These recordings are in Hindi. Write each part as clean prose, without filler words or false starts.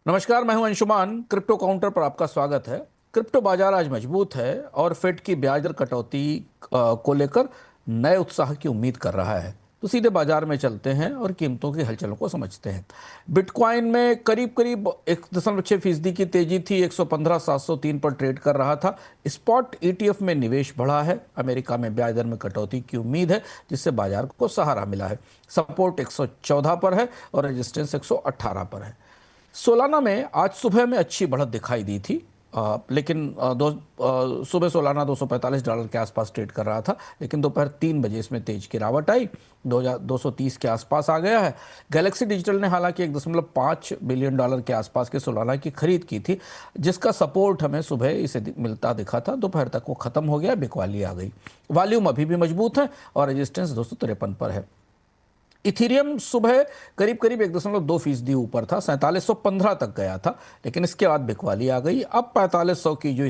नमस्कार, मैं हूं अंशुमान। क्रिप्टो काउंटर पर आपका स्वागत है। क्रिप्टो बाजार आज मजबूत है और फेड की ब्याज दर कटौती को लेकर नए उत्साह की उम्मीद कर रहा है। तो सीधे बाजार में चलते हैं और कीमतों की हलचलों को समझते हैं। बिटकॉइन में करीब करीब 1.6% की तेजी थी। 115,703 पर ट्रेड कर रहा था। स्पॉट ईटीएफ में निवेश बढ़ा है। अमेरिका में ब्याज दर में कटौती की उम्मीद है, जिससे बाजार को सहारा मिला है। सपोर्ट 114 पर है और रेजिस्टेंस 118 पर है। सोलाना में आज सुबह में अच्छी बढ़त दिखाई दी थी, लेकिन सुबह सोलाना $245 के आसपास ट्रेड कर रहा था, लेकिन दोपहर 3 बजे इसमें तेज गिरावट आई। 230 के आसपास आ गया है। गैलेक्सी डिजिटल ने हालांकि $1.5 बिलियन के आसपास के सोलाना की खरीद की थी, जिसका सपोर्ट हमें सुबह इसे मिलता दिखा था। दोपहर तक वो खत्म हो गया, बिकवाली आ गई। वॉल्यूम अभी भी मजबूत है और रेजिस्टेंस 253 पर है। इथीरियम सुबह करीब करीब 1.2% ऊपर था, 4715 तक गया था, लेकिन इसके बाद बिकवाली आ गई। अब 4500 की जो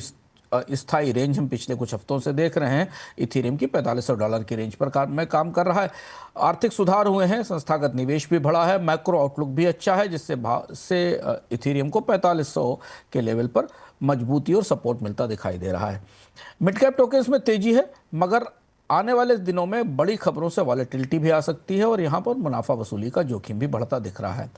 स्थायी रेंज हम पिछले कुछ हफ्तों से देख रहे हैं, इथीरियम की $4500 की रेंज पर काम कर रहा है। आर्थिक सुधार हुए हैं, संस्थागत निवेश भी बढ़ा है, मैक्रो आउटलुक भी अच्छा है, जिससे इथीरियम को 4500 के लेवल पर मजबूती और सपोर्ट मिलता दिखाई दे रहा है। मिड कैप टोकन्स में तेजी है, मगर आने वाले दिनों में बड़ी खबरों से वॉलेटिलिटी भी आ सकती है और यहां पर मुनाफा वसूली का जोखिम भी बढ़ता दिख रहा है।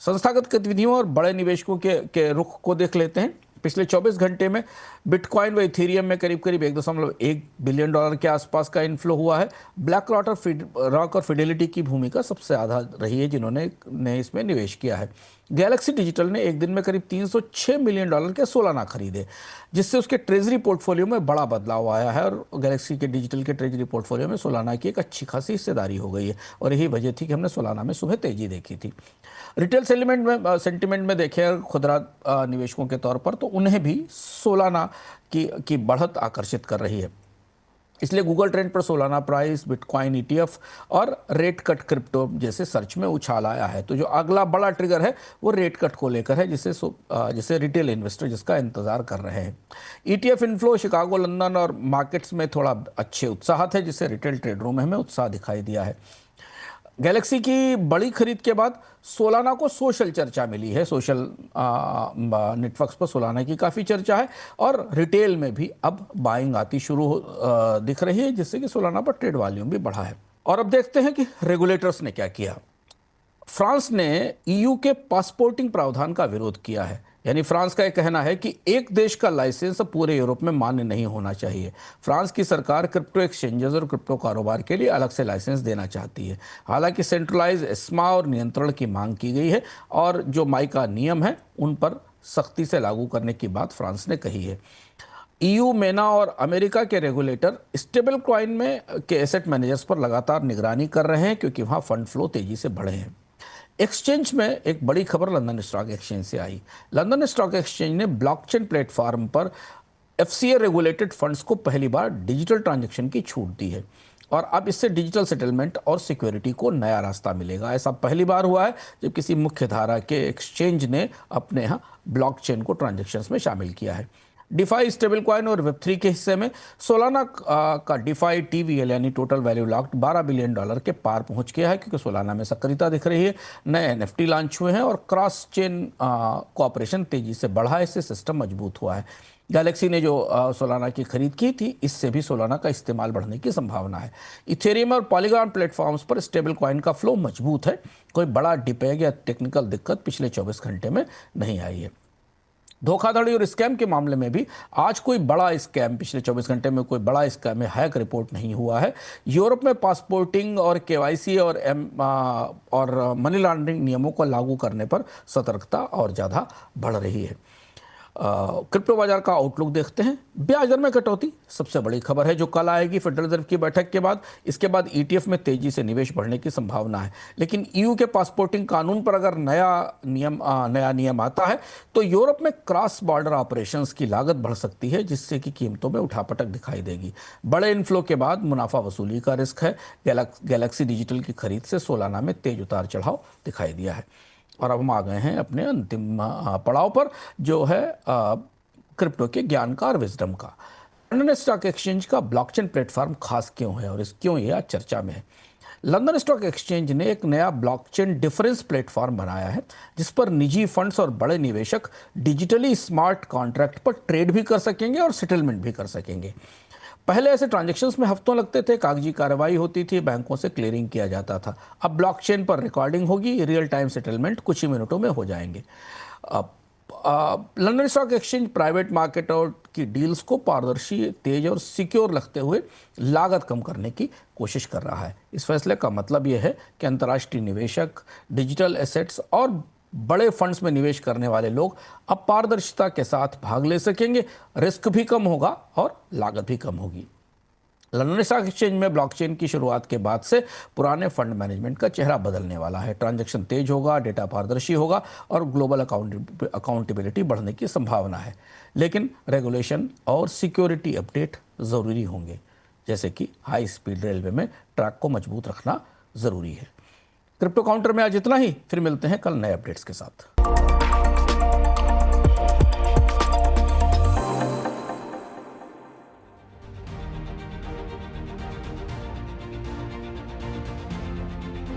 संस्थागत गतिविधियों और बड़े निवेशकों के रुख को देख लेते हैं। पिछले 24 घंटे में बिटकॉइन व इथेरियम में करीब करीब $1.1 बिलियन के आसपास का इन्फ्लो हुआ है। ब्लैक रॉक और फिडेलिटी की भूमिका सबसे ज़्यादा रही है, जिन्होंने इसमें निवेश किया है। गैलेक्सी डिजिटल ने एक दिन में करीब $306 मिलियन के सोलाना खरीदे, जिससे उसके ट्रेजरी पोर्टफोलियो में बड़ा बदलाव आया है और गैलेक्सी के डिजिटल के ट्रेजरी पोर्टफोलियो में सोलाना की एक अच्छी खासी हिस्सेदारी हो गई है और यही वजह थी कि हमने सोलाना में सुबह तेजी देखी थी। रिटेल सेंटिमेंट में देखें खुदरा निवेशकों के तौर पर, तो उन्हें भी सोलाना की बढ़त आकर्षित कर रही है। इसलिए गूगल ट्रेंड पर सोलाना प्राइस, बिटकॉइन ईटीएफ और रेट कट क्रिप्टो जैसे सर्च में उछाल आया है। तो जो अगला बड़ा ट्रिगर है वो रेट कट को लेकर है, जिसे रिटेल इन्वेस्टर जिसका इंतजार कर रहे हैं। ईटीएफ इनफ्लो शिकागो, लंदन और मार्केट्स में थोड़ा अच्छे उत्साहत है, जिससे रिटेल ट्रेडरों में हमें उत्साह दिखाई दिया है। गैलेक्सी की बड़ी खरीद के बाद सोलाना को सोशल चर्चा मिली है। सोशल नेटवर्क्स पर सोलाना की काफ़ी चर्चा है और रिटेल में भी अब बाइंग आती दिख रही है, जिससे कि सोलाना पर ट्रेड वॉल्यूम भी बढ़ा है। और अब देखते हैं कि रेगुलेटर्स ने क्या किया। फ्रांस ने ईयू के पासपोर्टिंग प्रावधान का विरोध किया है। यानी फ्रांस का यह कहना है कि एक देश का लाइसेंस पूरे यूरोप में मान्य नहीं होना चाहिए। फ्रांस की सरकार क्रिप्टो एक्सचेंजेस और क्रिप्टो कारोबार के लिए अलग से लाइसेंस देना चाहती है। हालांकि सेंट्रलाइज एस्मा और नियंत्रण की मांग की गई है और जो माइका नियम है उन पर सख्ती से लागू करने की बात फ्रांस ने कही है। ईयू, मेना और अमेरिका के रेगुलेटर स्टेबल कॉइन में के एसेट मैनेजर्स पर लगातार निगरानी कर रहे हैं, क्योंकि वहां फंड फ्लो तेजी से बढ़े हैं। एक्सचेंज में एक बड़ी खबर लंदन स्टॉक एक्सचेंज से आई। लंदन स्टॉक एक्सचेंज ने ब्लॉकचेन प्लेटफॉर्म पर एफसीए रेगुलेटेड फंड्स को पहली बार डिजिटल ट्रांजैक्शन की छूट दी है और अब इससे डिजिटल सेटलमेंट और सिक्योरिटी को नया रास्ता मिलेगा। ऐसा पहली बार हुआ है जब किसी मुख्य धारा के एक्सचेंज ने अपने यहाँ ब्लॉकचेन को ट्रांजैक्शंस में शामिल किया है। डिफाई, स्टेबल कॉइन और वेब3 के हिस्से में सोलाना का डिफाई टीवीएल यानी टोटल वैल्यू लॉक्ड $12 बिलियन के पार पहुंच गया है, क्योंकि सोलाना में सक्रियता दिख रही है। नए एनएफटी लॉन्च हुए हैं और क्रॉस चेन कोऑपरेशन तेजी से बढ़ा है, इससे सिस्टम मजबूत हुआ है। गैलेक्सी ने जो सोलाना की खरीद की थी, इससे भी सोलाना का इस्तेमाल बढ़ने की संभावना है। इथेरियम और पॉलीगॉन प्लेटफॉर्म्स पर स्टेबल कॉइन का फ्लो मजबूत है। कोई बड़ा डिपेग या टेक्निकल दिक्कत पिछले 24 घंटे में नहीं आई है। धोखाधड़ी और स्कैम के मामले में भी आज कोई बड़ा स्कैम, पिछले 24 घंटे में कोई बड़ा स्कैम में हैक रिपोर्ट नहीं हुआ है। यूरोप में पासपोर्टिंग और केवाईसी और मनी लॉन्ड्रिंग नियमों को लागू करने पर सतर्कता और ज़्यादा बढ़ रही है। क्रिप्टो बाजार का आउटलुक देखते हैं। ब्याज दर में कटौती सबसे बड़ी खबर है, जो कल आएगी फेडरल रिजर्व की बैठक के बाद। इसके बाद ईटीएफ में तेजी से निवेश बढ़ने की संभावना है। लेकिन ईयू के पासपोर्टिंग कानून पर अगर नया नियम आता है तो यूरोप में क्रॉस बॉर्डर ऑपरेशंस की लागत बढ़ सकती है, जिससे कि कीमतों में उठापटक दिखाई देगी। बड़े इनफ्लो के बाद मुनाफा वसूली का रिस्क है। गैलेक्सी डिजिटल की खरीद से सोलाना में तेज उतार चढ़ाव दिखाई दिया है। और अब हम आ गए हैं अपने अंतिम पड़ाव पर, जो है क्रिप्टो के ज्ञान का और विजडम का। लंदन स्टॉक एक्सचेंज का ब्लॉकचेन प्लेटफॉर्म खास क्यों है और क्यों यह आज चर्चा में है। लंदन स्टॉक एक्सचेंज ने एक नया ब्लॉकचेन डिफरेंस प्लेटफॉर्म बनाया है जिस पर निजी फंड्स और बड़े निवेशक डिजिटली स्मार्ट कॉन्ट्रैक्ट पर ट्रेड भी कर सकेंगे और सेटलमेंट भी कर सकेंगे। पहले ऐसे ट्रांजैक्शंस में हफ्तों लगते थे, कागजी कार्रवाई होती थी, बैंकों से क्लियरिंग किया जाता था। अब ब्लॉकचेन पर रिकॉर्डिंग होगी, रियल टाइम सेटलमेंट कुछ ही मिनटों में हो जाएंगे। अब London stock exchange private market और की डील्स को पारदर्शी, तेज और सिक्योर रखते हुए लागत कम करने की कोशिश कर रहा है। इस फैसले का मतलब यह है कि अंतर्राष्ट्रीय निवेशक, डिजिटल एसेट्स और बड़े फंड्स में निवेश करने वाले लोग अब पारदर्शिता के साथ भाग ले सकेंगे, रिस्क भी कम होगा और लागत भी कम होगी। लंदन स्टॉक एक्सचेंज में ब्लॉकचेन की शुरुआत के बाद से पुराने फंड मैनेजमेंट का चेहरा बदलने वाला है। ट्रांजैक्शन तेज होगा, डेटा पारदर्शी होगा और ग्लोबल अकाउंटेबिलिटी बढ़ने की संभावना है। लेकिन रेगुलेशन और सिक्योरिटी अपडेट ज़रूरी होंगे, जैसे कि हाई स्पीड रेलवे में ट्रैक को मजबूत रखना ज़रूरी है। क्रिप्टो काउंटर में आज इतना ही, फिर मिलते हैं कल नए अपडेट्स के साथ।